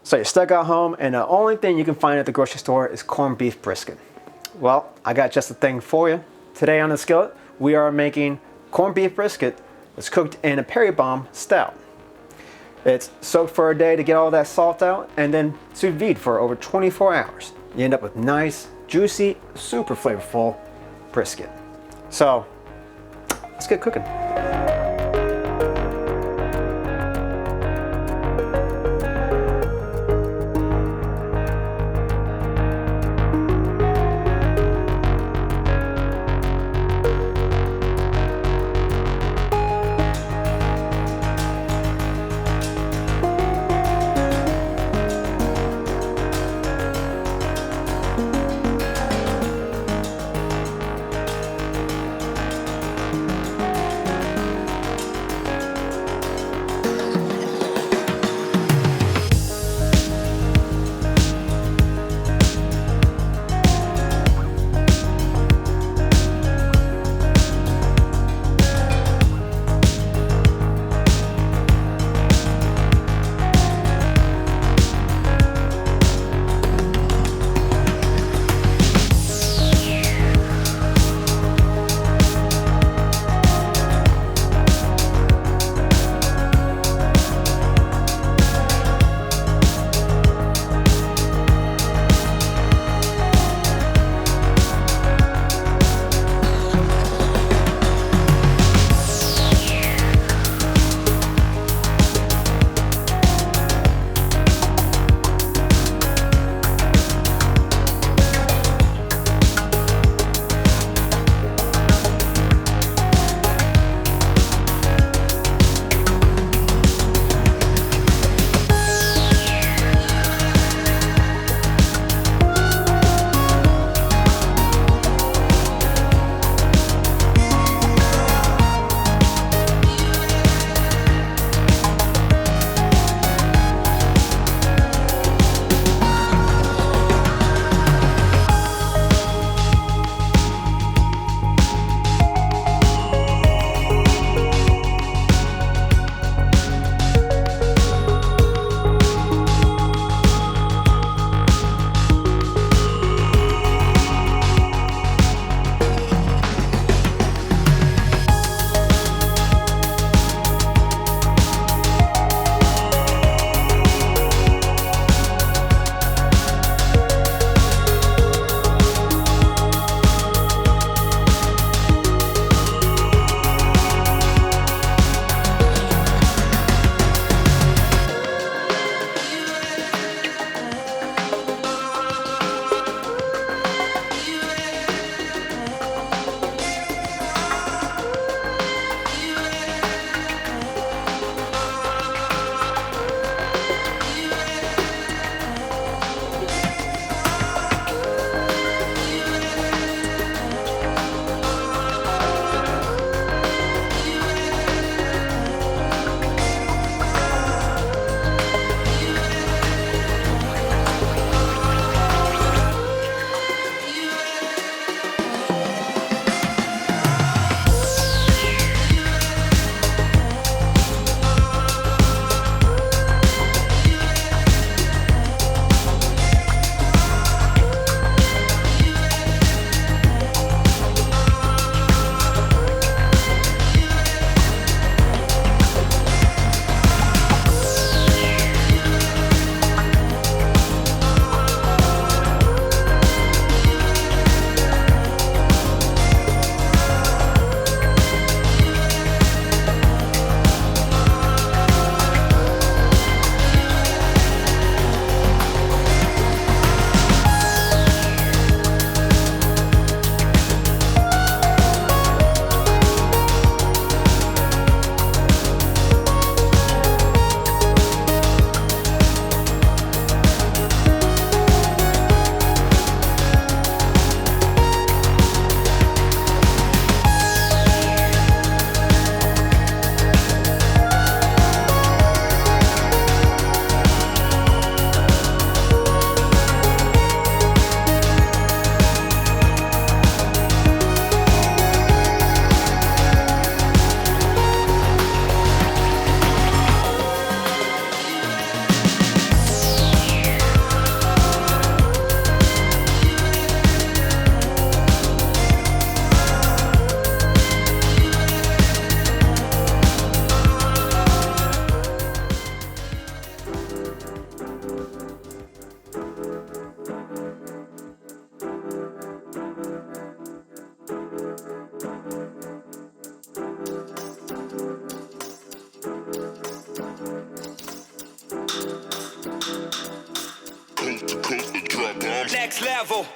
So you're stuck at home and the only thing you can find at the grocery store is corned beef brisket. Well, I got just the thing for you. Today on the skillet, we are making corned beef brisket that's cooked in a Prairie Bomb stout. It's soaked for a day to get all that salt out and then sous-vide for over 24 hours. You end up with nice, juicy, super flavorful brisket. So, let's get cooking. level.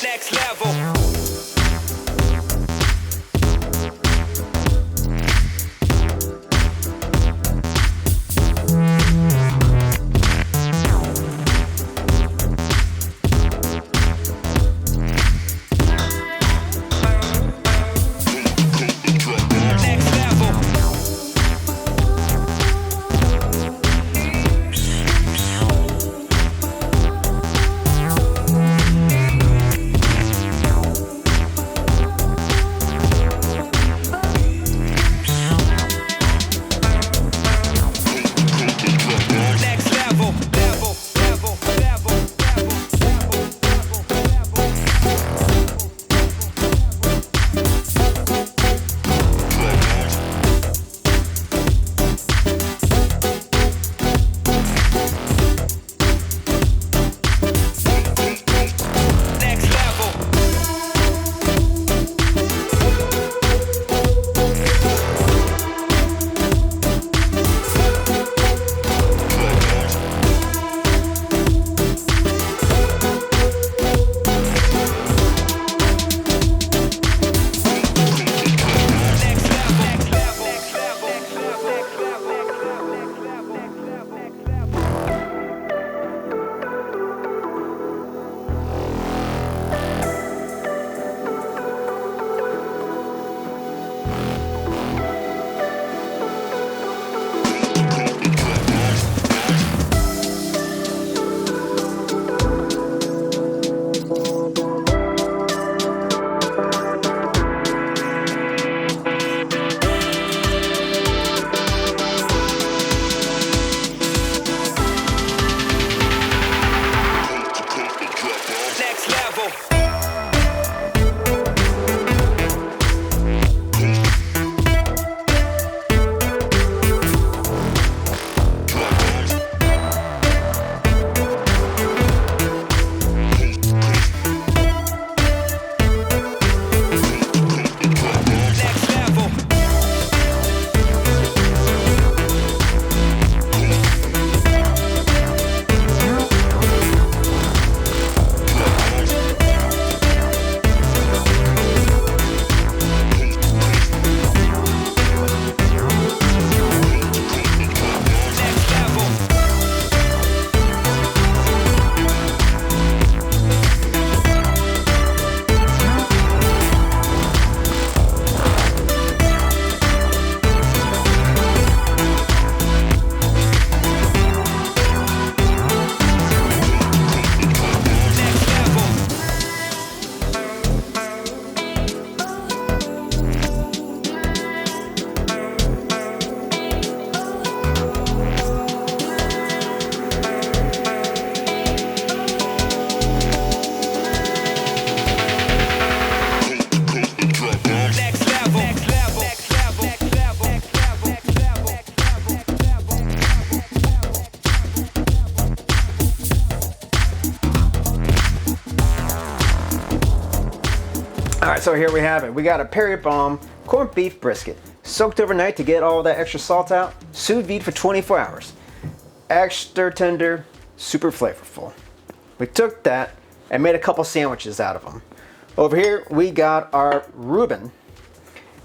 Next level. All right, so here we have it. We got a Prairie Bomb corned beef brisket, soaked overnight to get all that extra salt out, sous vide for 24 hours. Extra tender, super flavorful. We took that and made a couple sandwiches out of them. Over here, we got our Reuben.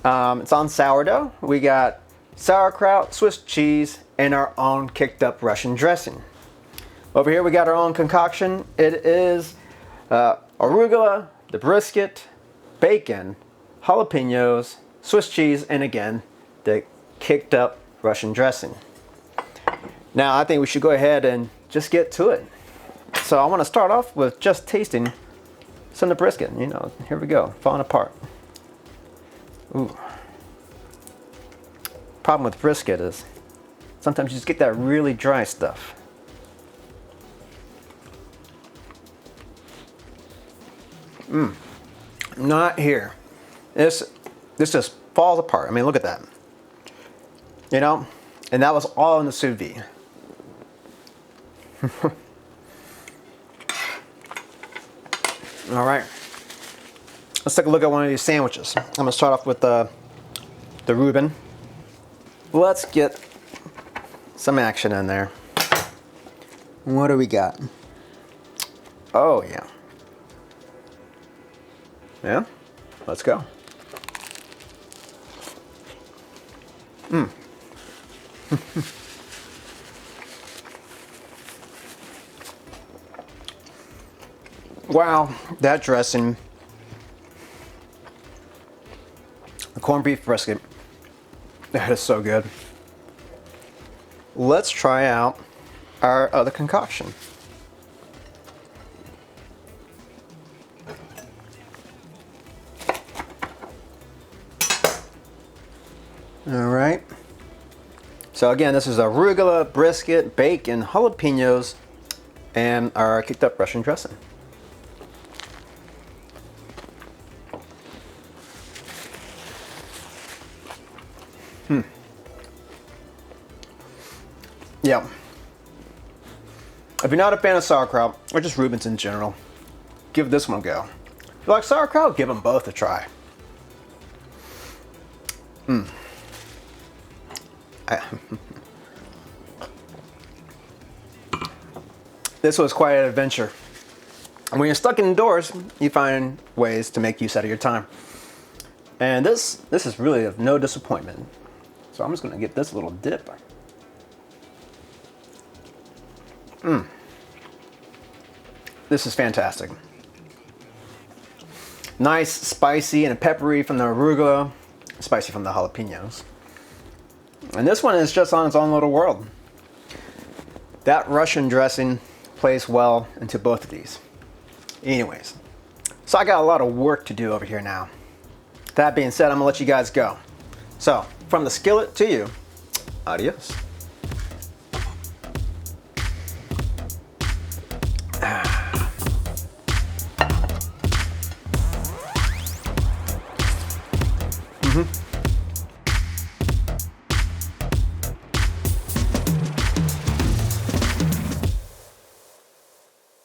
It's on sourdough. We got sauerkraut, Swiss cheese, and our own kicked up Russian dressing. Over here, we got our own concoction. It is arugula, the brisket, bacon, jalapenos, Swiss cheese, and again, the kicked up Russian dressing. Now, I think we should go ahead and just get to it. So I want to start off with just tasting some of the brisket. You know, here we go, falling apart. Ooh. Problem with brisket is sometimes you just get that really dry stuff. Not here. This just falls apart. I mean, look at that. You know, and that was all in the sous vide. All right. Let's take a look at one of these sandwiches. I'm gonna start off with the Reuben. Let's get some action in there. What do we got? Oh yeah. Yeah, let's go. Wow, that dressing. The corned beef brisket. That is so good. Let's try out our other concoction. All right. So again, this is arugula, brisket, bacon, jalapenos, and our kicked up Russian dressing. Yeah. If you're not a fan of sauerkraut, or just Reubens in general, give this one a go. If you like sauerkraut, give them both a try. This was quite an adventure. And when you're stuck indoors, you find ways to make use out of your time. And this is really of no disappointment. So I'm just gonna get this little dip. This is fantastic. Nice, spicy, and peppery from the arugula, spicy from the jalapenos. And this one is just on its own little world. That Russian dressing plays well into both of these. Anyways, so I got a lot of work to do over here now. That being said, I'm gonna let you guys go. So, from the skillet to you, adios. Mm-hmm.